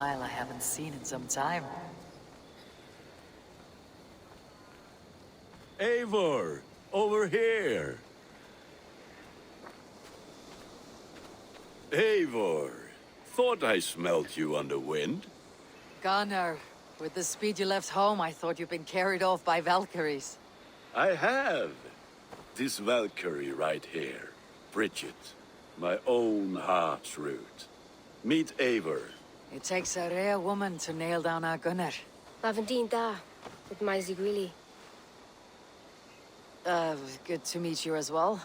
I haven't seen in some time. Eivor, over here. Eivor, thought I smelt you on the wind. Gunnar, with the speed you left home, I thought you'd been carried off by Valkyries. I have. This Valkyrie right here. Bridget, my own heart's root. Meet Eivor. It takes a rare woman to nail down our Gunnar. Lavendine da, with Maisie Greeley. Good to meet you as well.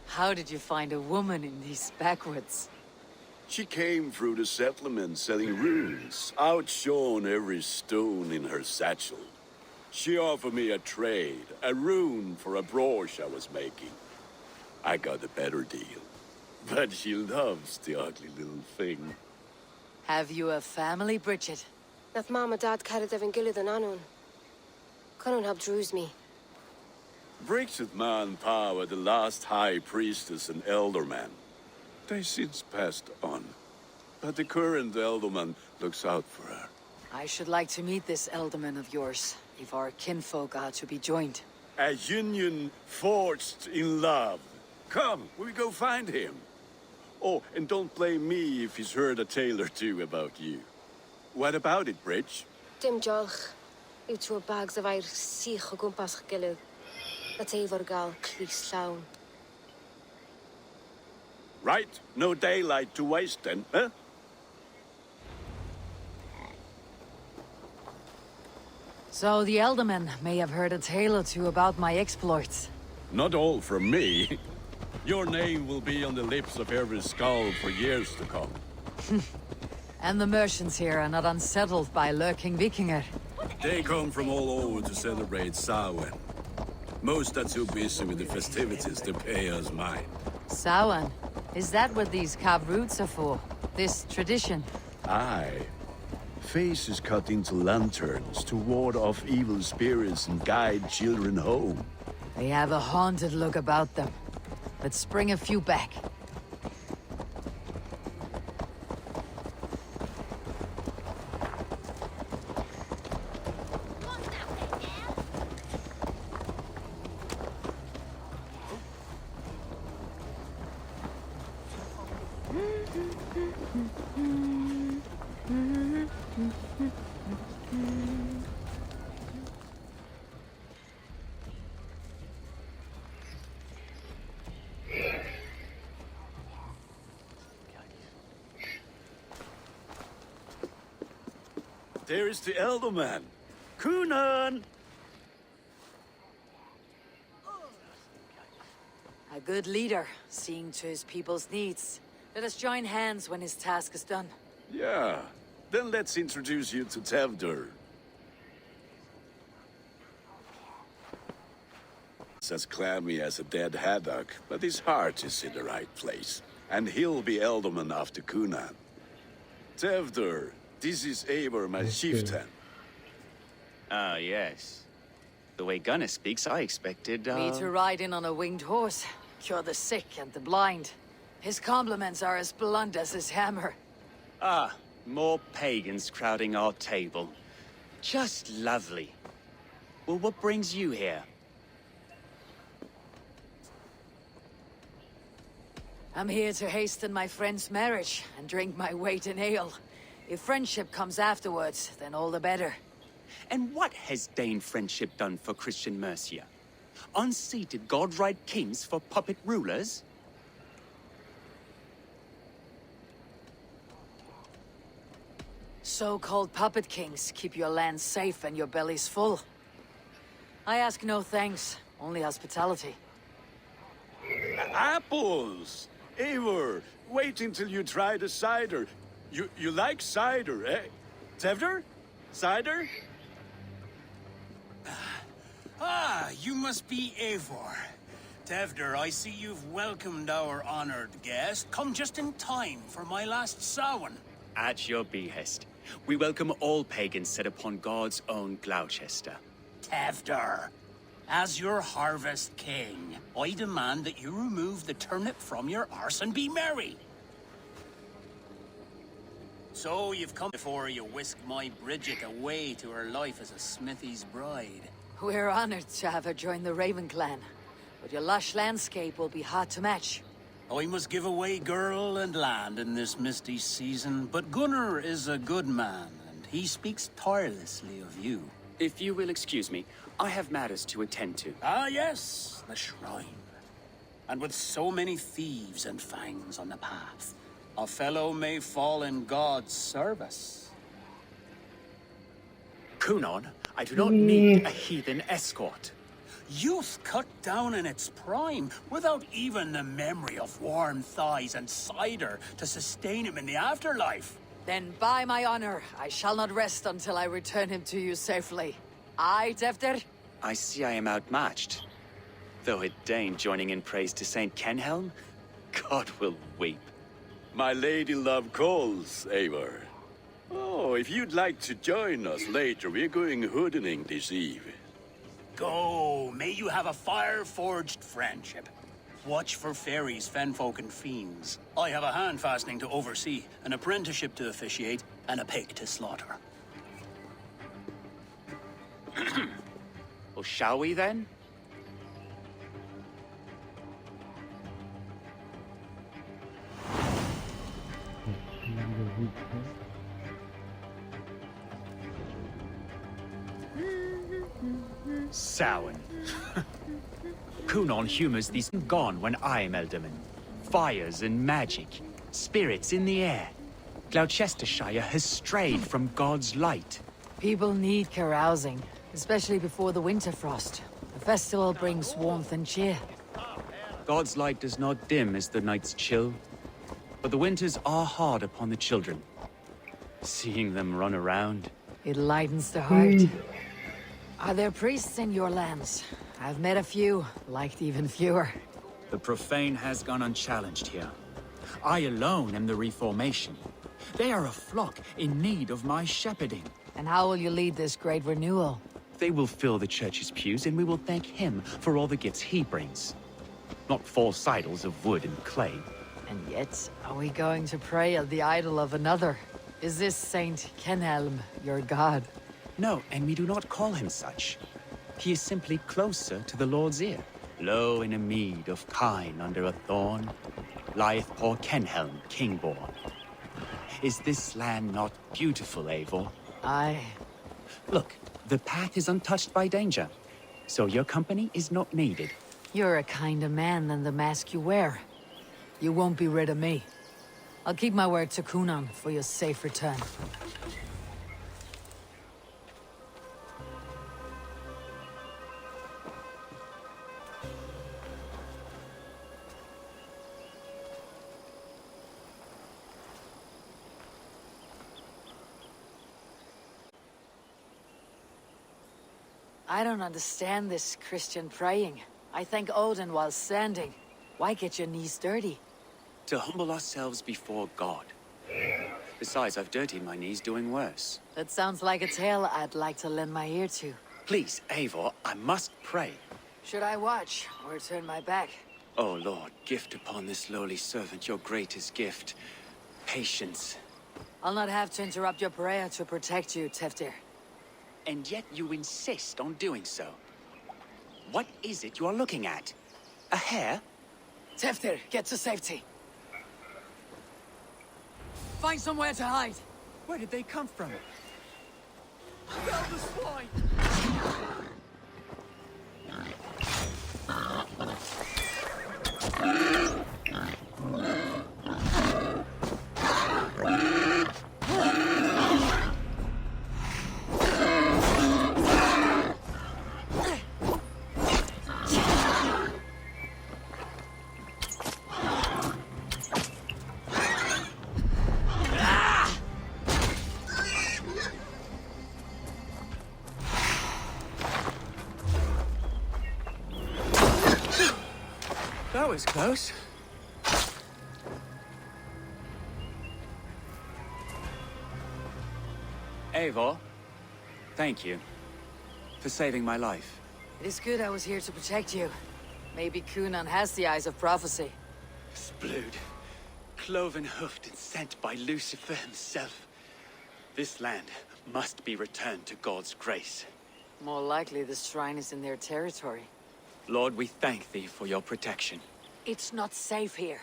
How did you find a woman in these backwoods? She came through the settlement selling runes, outshone every stone in her satchel. She offered me a trade, a rune for a brooch I was making. I got a better deal. But she loves the ugly little thing. Have you a family, Bridget? Nath Mama Dad carried Evan Gillard and Anun. Couldn't help drews me. Bridget Ma and Pa were the last high priestess and elderman. They since passed on. But the current elderman looks out for her. I should like to meet this elderman of yours, if our kinfolk are to be joined. A union forged in love. Come, we go find him. Oh, and don't blame me if he's heard a tale or two about you. What about it, Bridge? Dim jolch. You threw bags of air sich o gwmpas Gillard. That's Eivor gal, clis llawn. Right, no daylight to waste then, huh? So the elderman may have heard a tale or two about my exploits. Not all from me. Your name will be on the lips of every skull for years to come. And the merchants here are not unsettled by lurking Vikinger. They come from all over to celebrate Samhain. Most are too busy with the festivities to pay us mind. Samhain? Is that what these carved roots are for? This tradition? Aye. Faces cut into lanterns to ward off evil spirits and guide children home. They have a haunted look about them. Let's bring a few back. There is the Elderman. Kunan! A good leader, seeing to his people's needs. Let us join hands when his task is done. Yeah. Then let's introduce you to Tevdur. He's as clammy as a dead haddock, but his heart is in the right place. And he'll be Elderman after Kunan. Tevdur, this is Eivor, my chieftain. Ah, yes. The way Gunnar speaks, I expected, Me to ride in on a winged horse, cure the sick and the blind. His compliments are as blunt as his hammer. Ah, more pagans crowding our table. Just lovely. Well, what brings you here? I'm here to hasten my friend's marriage and drink my weight in ale. If friendship comes afterwards, then all the better. And what has Dane friendship done for Christian Mercia? Unseated god-right kings for puppet rulers? So-called puppet kings keep your lands safe and your bellies full. I ask no thanks, only hospitality. Apples! Eivor, wait until you try the cider. You like cider, eh? Tevdur? Cider? Ah, you must be Eivor. Tevdur, I see you've welcomed our honored guest. Come just in time for my last Samhain. At your behest. We welcome all pagans set upon God's own Gloucester. Tevdur. As your harvest king, I demand that you remove the turnip from your arse and be merry. So you've come before you whisk my Bridget away to her life as a smithy's bride. We're honored to have her join the Raven clan, but your lush landscape will be hard to match. I must give away girl and land in this misty season, but Gunnar is a good man, and he speaks tirelessly of you. If you will excuse me, I have matters to attend to. Ah, yes, the shrine. And with so many thieves and fangs on the path, a fellow may fall in God's service. Kunon, I do not need a heathen escort. Youth cut down in its prime, without even the memory of warm thighs and cider to sustain him in the afterlife. Then by my honor, I shall not rest until I return him to you safely. Aye, Tefter? I see I am outmatched. Though a Dane joining in praise to Saint Kenhelm, God will weep. My lady love calls, Eivor. Oh, if you'd like to join us later, we're going hoodening this eve. Go, may you have a fire-forged friendship. Watch for fairies, fenfolk, and fiends. I have a hand fastening to oversee, an apprenticeship to officiate, and a pig to slaughter. Well, shall we then? Samhain. Kunon humors these gone when I am Elderman. Fires and magic, spirits in the air. Gloucestershire has strayed from God's light. People need carousing, especially before the winter frost. The festival brings warmth and cheer. God's light does not dim as the nights chill, but the winters are hard upon the children. Seeing them run around. It lightens the heart. Are there priests in your lands? I've met a few, liked even fewer. The profane has gone unchallenged here. I alone am the reformation. They are a flock in need of my shepherding. And how will you lead this great renewal? They will fill the church's pews, and we will thank him for all the gifts he brings. Not false idols of wood and clay. And yet, are we going to pray at the idol of another? Is this Saint Kenhelm your god? No, and we do not call him such. He is simply closer to the Lord's ear. Low in a mead of kine under a thorn, lieth poor Kenhelm, king-born. Is this land not beautiful, Eivor? Aye. Look, the path is untouched by danger, so your company is not needed. You're a kinder man than the mask you wear. You won't be rid of me. I'll keep my word to Kunon for your safe return. I don't understand this Christian praying. I thank Odin while standing. Why get your knees dirty? To humble ourselves before God. Besides, I've dirtied my knees doing worse. That sounds like a tale I'd like to lend my ear to. Please, Eivor, I must pray. Should I watch or turn my back? Oh Lord, gift upon this lowly servant your greatest gift. Patience. I'll not have to interrupt your prayer to protect you, Teftir. And yet you insist on doing so. What is it you are looking at? A hare? Teftir, get to safety. Find somewhere to hide. Where did they come from? Kill the swine! That was close. Eivor, thank you for saving my life. It is good I was here to protect you. Maybe Cunan has the eyes of prophecy. Splood, cloven hoofed and sent by Lucifer himself. This land must be returned to God's grace. More likely the shrine is in their territory. Lord, we thank thee for your protection. It's not safe here.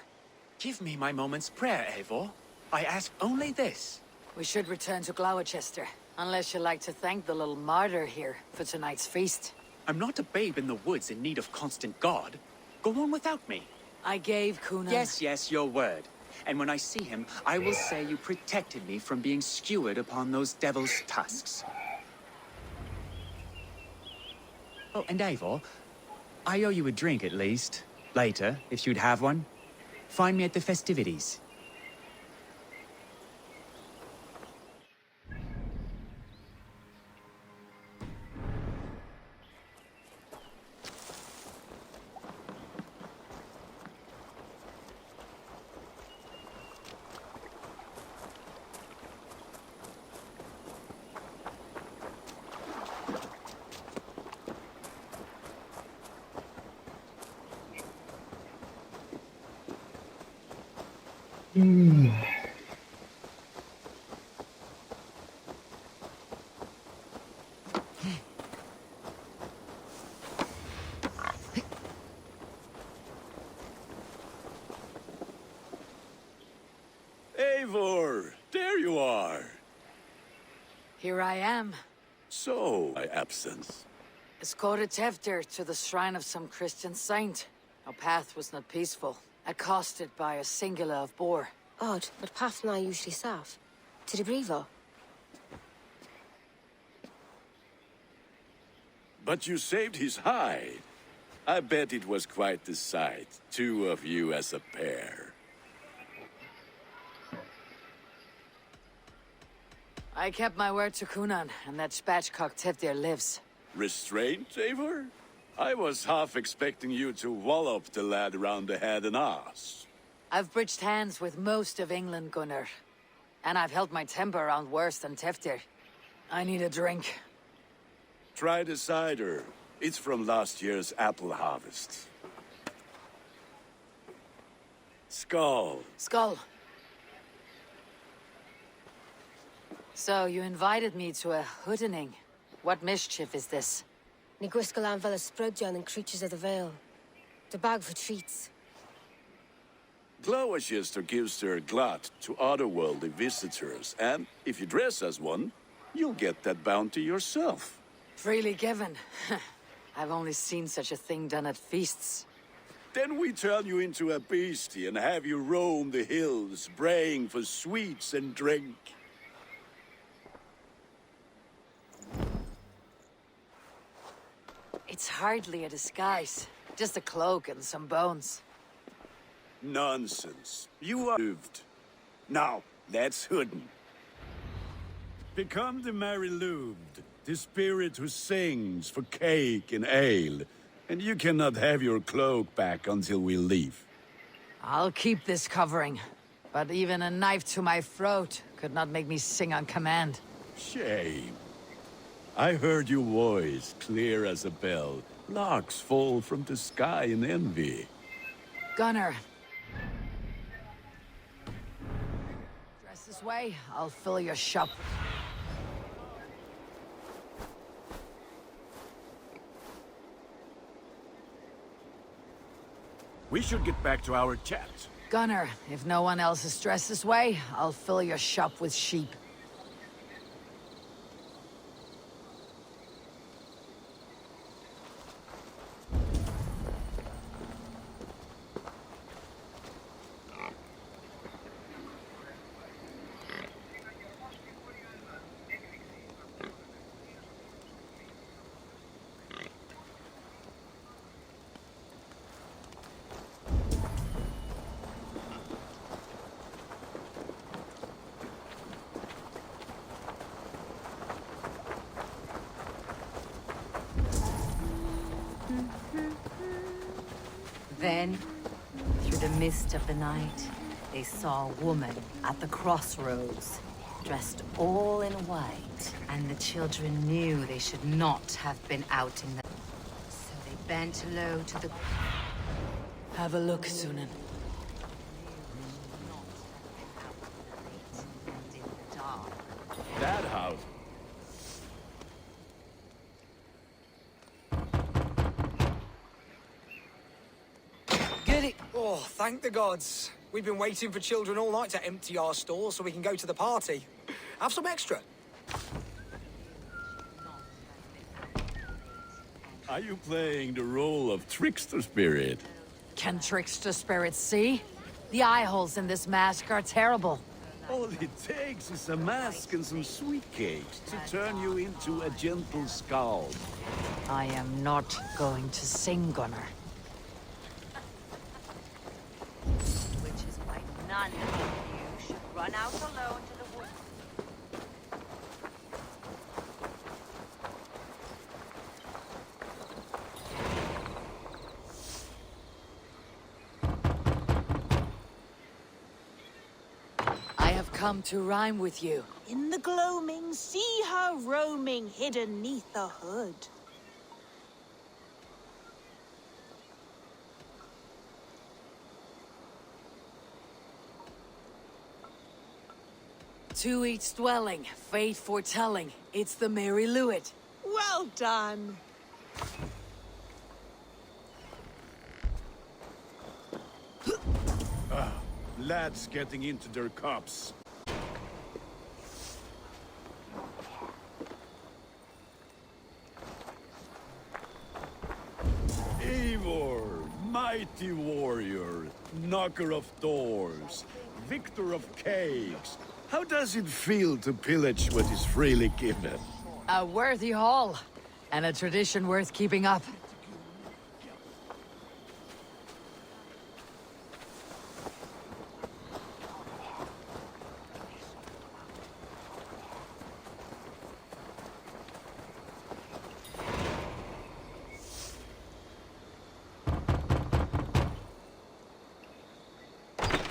Give me my moment's prayer, Eivor. I ask only this. We should return to Gloucester, unless you'd like to thank the little martyr here for tonight's feast. I'm not a babe in the woods in need of constant guard. Go on without me. I gave Cunan... Yes, your word. And when I see him, I will say you protected me from being skewered upon those devil's tusks. Oh, and Eivor, I owe you a drink at least. Later, if you'd have one. Find me at the festivities. Eivor, there you are. Here I am. So, my absence. Escorted Tefter to the shrine of some Christian saint. Our path was not peaceful. Accosted by a singular of boar. Odd, but path na usually safe. To the Brevo. But you saved his hide. I bet it was quite the sight. Two of you as a pair. I kept my word to Cunan, and that spatchcock Teftir lives. Restraint, Eivor? I was half expecting you to wallop the lad around the head and ass. I've bridged hands with most of England, Gunnar. And I've held my temper around worse than Teftir. I need a drink. Try the cider. It's from last year's apple harvest. Skull. Skull. So, you invited me to a hoodening. What mischief is this? Ni gwisgalan fel ysbrydion and creatures of the Vale. The bag for treats. Gloucester gives their glut to otherworldly visitors, and if you dress as one, you'll get that bounty yourself. Freely given. I've only seen such a thing done at feasts. Then we turn you into a beastie and have you roam the hills, braying for sweets and drink. It's hardly a disguise. Just a cloak and some bones. Nonsense. You are moved. Now, let's hoodin. Become the Mary Louved, the spirit who sings for cake and ale, and you cannot have your cloak back until we leave. I'll keep this covering, but even a knife to my throat could not make me sing on command. Shame. I heard your voice clear as a bell. Larks fall from the sky in envy. Gunnar. Dress this way, I'll fill your shop. We should get back to our chat. Gunnar, if no one else is dressed this way, I'll fill your shop with sheep. Then, through the mist of the night, they saw a woman at the crossroads, dressed all in white, and the children knew they should not have been out in the... Bent low to the... Have a look, Sunan. That house. Giddy! Oh, thank the gods. We've been waiting for children all night to empty our stores so we can go to the party. Have some extra. Are you playing the role of trickster spirit? Can trickster spirits see? The eye holes in this mask are terrible. All it takes is a mask and some sweet cakes to turn you into a gentle skald. I am not going to sing, Gunnar. Which is why none of you should run out alone to the woods. I have come to rhyme with you. In the gloaming, see her roaming hidden neath the hood. To each dwelling, fate foretelling. It's the Mary Lewit. Well done. Lads getting into their cups. Eivor, mighty warrior, knocker of doors, victor of cakes. How does it feel to pillage what is freely given? A worthy haul, and a tradition worth keeping up.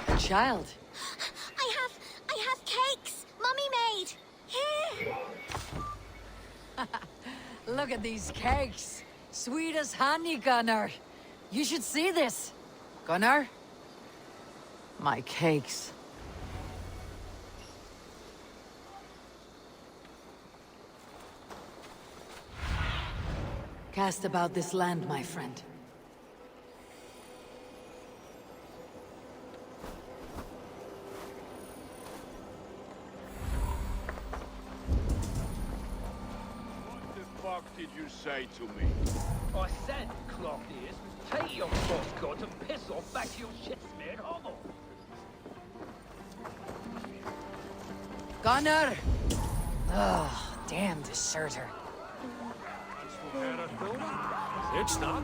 A child. I have cakes. Mummy made. Here. Look at these cakes. Sweet as honey, Gunnar. You should see this. Gunnar? My cakes. Cast about this land, my friend. What the fuck did you say to me? I said, clock ears, take your crosscut and piss off back to your shit-smeared hovel. Gunnar! Oh, damn deserter. It's not.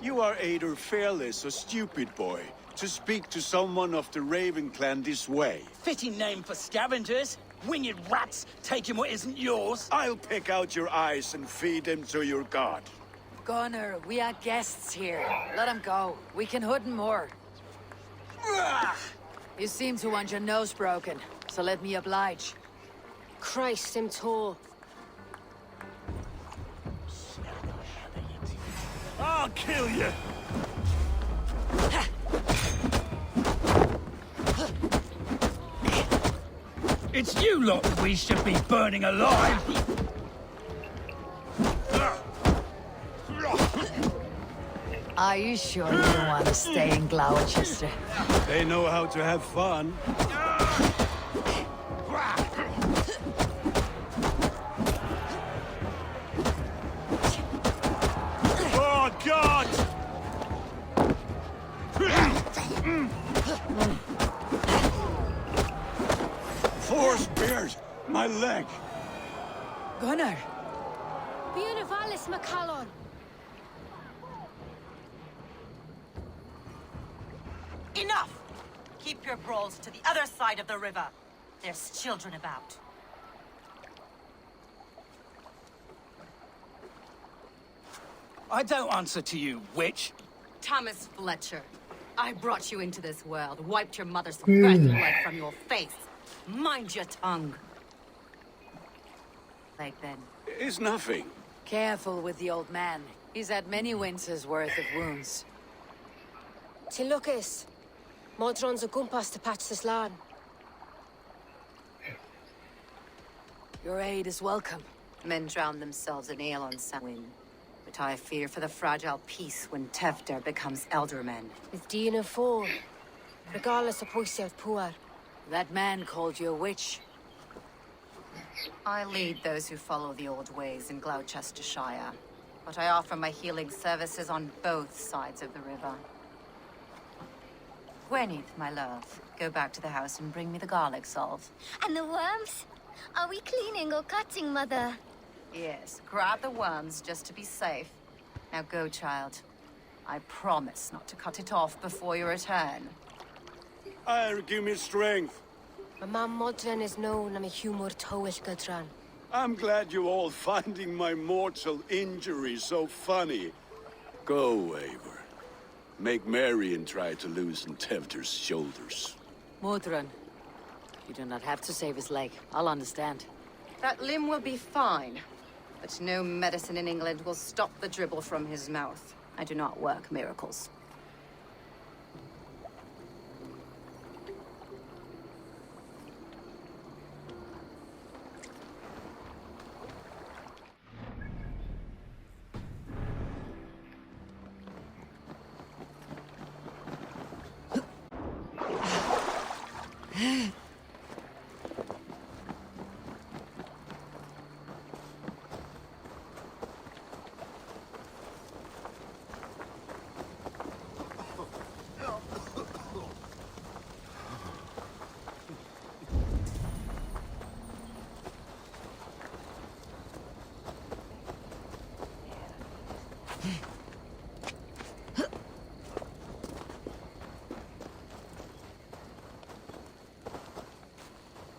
You are either fearless or stupid, boy, to speak to someone of the Raven clan this way. Fitting name for scavengers. Winged rats taking what isn't yours. I'll pick out your eyes and feed them to your god. Gunnar, we are guests here. Let him go. We can hood him more. You seem to want your nose broken, so let me oblige. Christ, him tall. I'll kill you! It's you lot that we should be burning alive. Are you sure you don't want to stay in Gloucester? They know how to have fun. Oh, God! Four spears! My leg! Gunnar! Buenavallis Macallon. Enough! Keep your brawls to the other side of the river. There's children about. I don't answer to you, witch. Thomas Fletcher, I brought you into this world, wiped your mother's birthright from your face, Mind your tongue. Like then. It's nothing. Careful with the old man. He's had many winters' worth of wounds. Ti Lucas. Modron's a gumpas to patch this land. Your aid is welcome. Men drown themselves in ale on samhain. But I fear for the fragile peace when Tevder becomes eldermen. With Dina Ford. Regardless of Puisy of Puar. That man called you a witch. I lead those who follow the old ways in Gloucestershire. But I offer my healing services on both sides of the river. Gweneth, my love, go back to the house and bring me the garlic salve. And the worms? Are we cleaning or cutting, Mother? Yes, grab the worms just to be safe. Now go, child. I promise not to cut it off before your return. Give me strength. My mam Modron is known am a humor towish gadran. I'm glad you all finding my mortal injury so funny. Go, Eivor. Make merry and try to loosen Tevder's shoulders. Modron, you do not have to save his leg. I'll understand. That limb will be fine. But no medicine in England will stop the dribble from his mouth. I do not work miracles.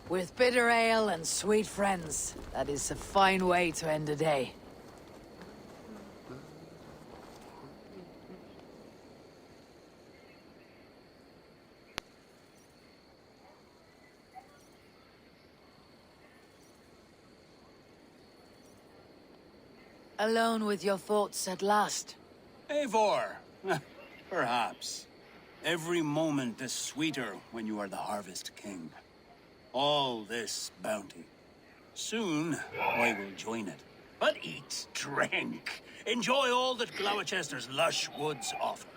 With bitter ale and sweet friends, that is a fine way to end a day. Alone with your thoughts at last. Eivor! Perhaps. Every moment is sweeter when you are the Harvest King. All this bounty. Soon, I will join it. But eat, drink, enjoy all that Gloucester's lush woods offer.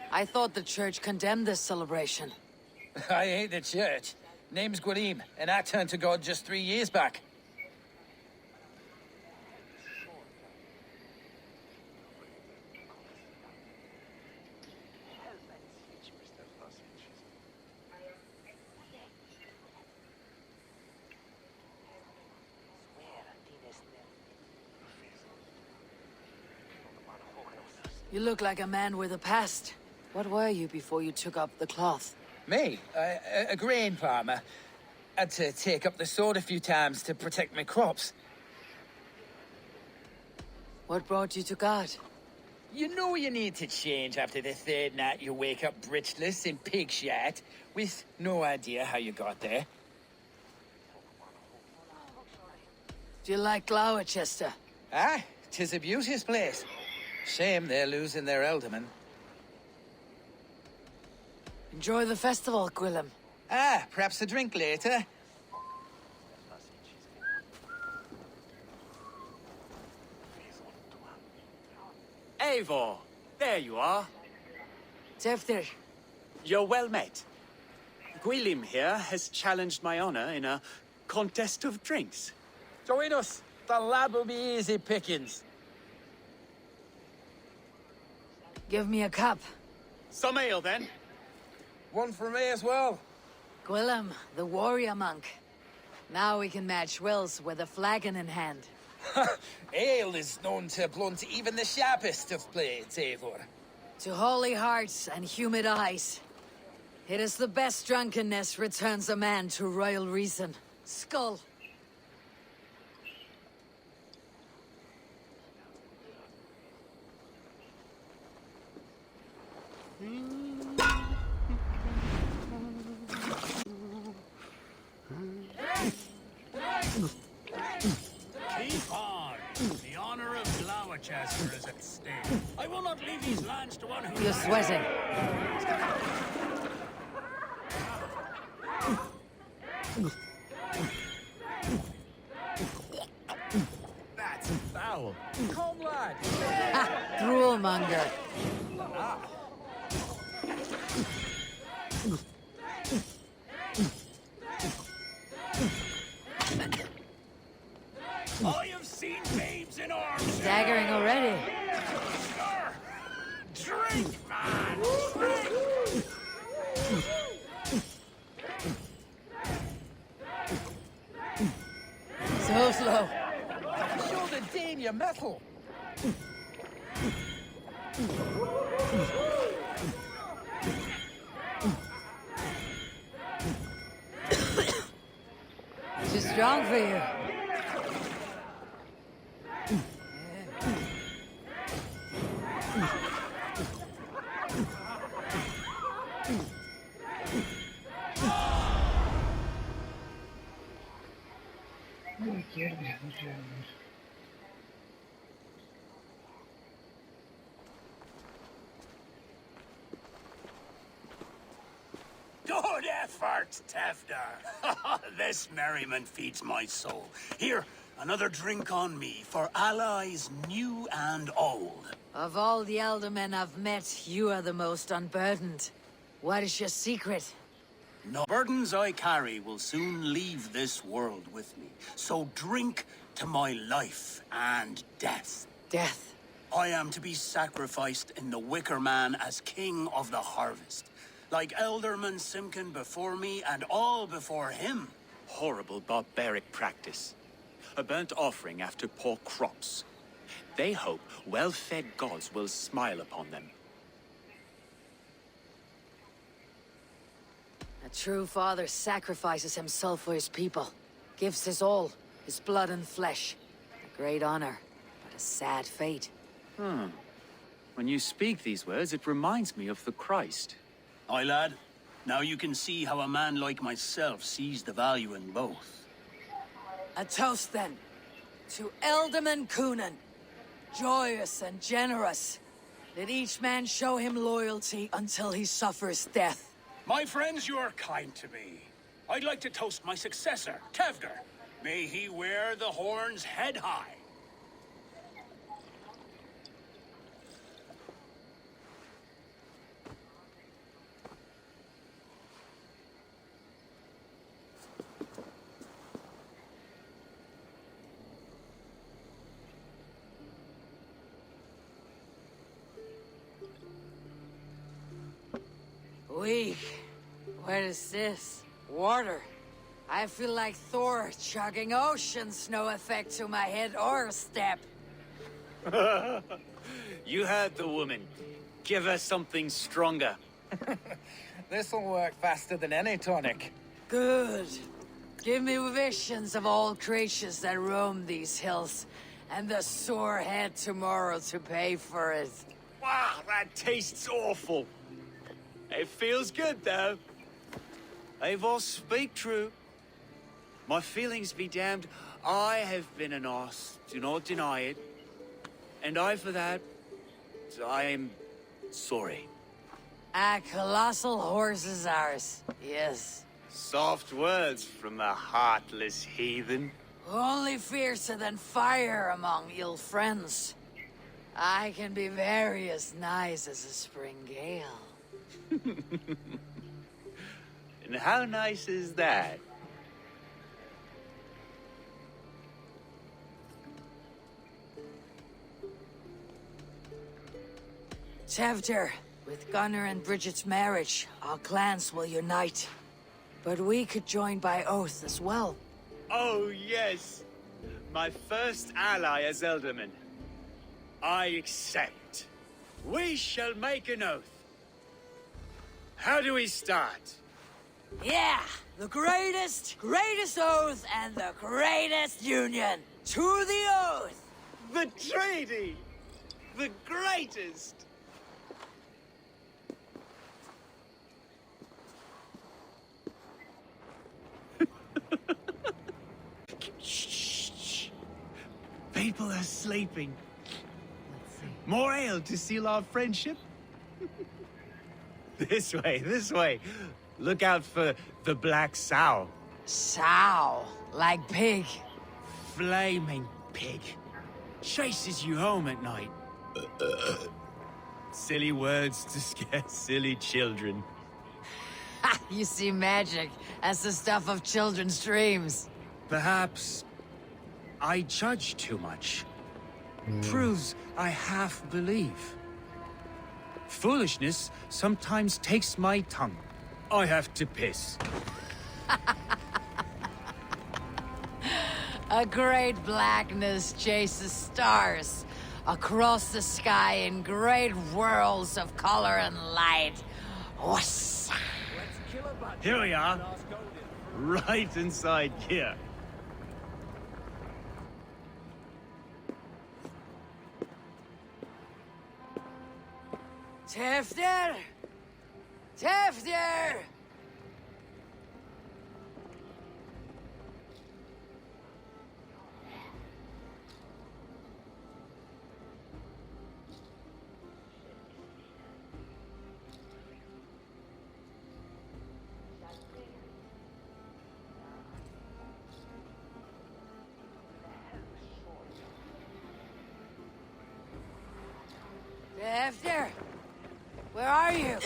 I thought the church condemned this celebration. I hate the church. Name's Gwarim, and I turned to God just 3 years back. You look like a man with a past. What were you before you took up the cloth? Me? A grain farmer. Had to take up the sword a few times to protect my crops. What brought you to God? You know you need to change after the third night you wake up breechless in pig shit, with no idea how you got there. Do you like Gloucester? Ah, 'tis a beauteous place. Shame they're losing their elderman. Enjoy the festival, Gwillem. Ah, perhaps a drink later. Eivor, there you are. Tevder, You're well met. Gwilym here has challenged my honor in a contest of drinks. Join us. The lad will be easy pickings. give me a cup. Some ale, then. One for me as well. Gwillem, the warrior monk. Now we can match wills with a flagon in hand. Ale is known to blunt even the sharpest of blades, Eivor. To holy hearts and humid eyes. It is the best drunkenness returns a man to royal reason. Skull. Keep on. The honor of Gloucester is at stake. I will not leave these lands to one who... You're sweating. That's foul. Come, lad. Ha! Droolmonger. I have seen babes in arms. Staggering already. Drink, man! So slow. Show the Dane your metal. Too strong for you. Good effort, Tefder. This merriment feeds my soul. Here, another drink on me for allies new and old. Of all the elder men I've met, you are the most unburdened. What is your secret? No burdens I carry will soon leave this world with me. So drink to my life and death. Death. I am to be sacrificed in the Wicker Man as king of the harvest. Like Elderman Simkin before me and all before him. Horrible barbaric practice. A burnt offering after poor crops. They hope well-fed gods will smile upon them. A true father sacrifices himself for his people. Gives his all, his blood and flesh. A great honor, but a sad fate. When you speak these words, it reminds me of the Christ. Aye, lad. Now you can see how a man like myself sees the value in both. A toast, then, to Elderman Coonan. Joyous and generous. Let each man show him loyalty until he suffers death. My friends, you are kind to me. I'd like to toast my successor, Tevder. May he wear the horns head high. Weak. What is this? Water. I feel like Thor chugging oceans. No effect to my head or step. You heard the woman. Give her something stronger. This'll work faster than any tonic. Good. Give me visions of all creatures that roam these hills, and the sore head tomorrow to pay for it. Wow, that tastes awful. It feels good, though. Eivor, speak true. My feelings be damned. I have been an arse, do not deny it. And I, for that, I am sorry. A colossal horse is ours, yes. Soft words from a heartless heathen. Only fiercer than fire among ill friends. I can be very as nice as a spring gale. And how nice is that? Tevder, with Gunnar and Bridget's marriage, our clans will unite. But we could join by oath as well. Oh, yes. My first ally as Elderman. I accept. We shall make an oath. How do we start? Yeah, the greatest oath and the greatest union. To the oath! The treaty! The greatest! Shh. People are sleeping. More ale to seal our friendship? This way. Look out for the black sow. Sow, like pig. Flaming pig. Chases you home at night. Silly words to scare silly children. Ha! You see magic. That's the stuff of children's dreams. Perhaps I judge too much. Truths I half believe. Foolishness sometimes takes my tongue. I have to piss. A great blackness chases stars across the sky in great whirls of color and light. Whoosh. Here we are. Right inside here. Tefter! Tefter! Tefter! Where are you?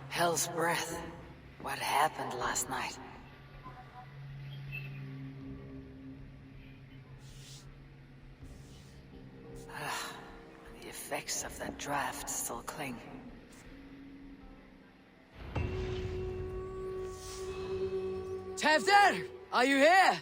Hell's breath. What happened last night? The effects of that draft still cling. Tefter! Are you here?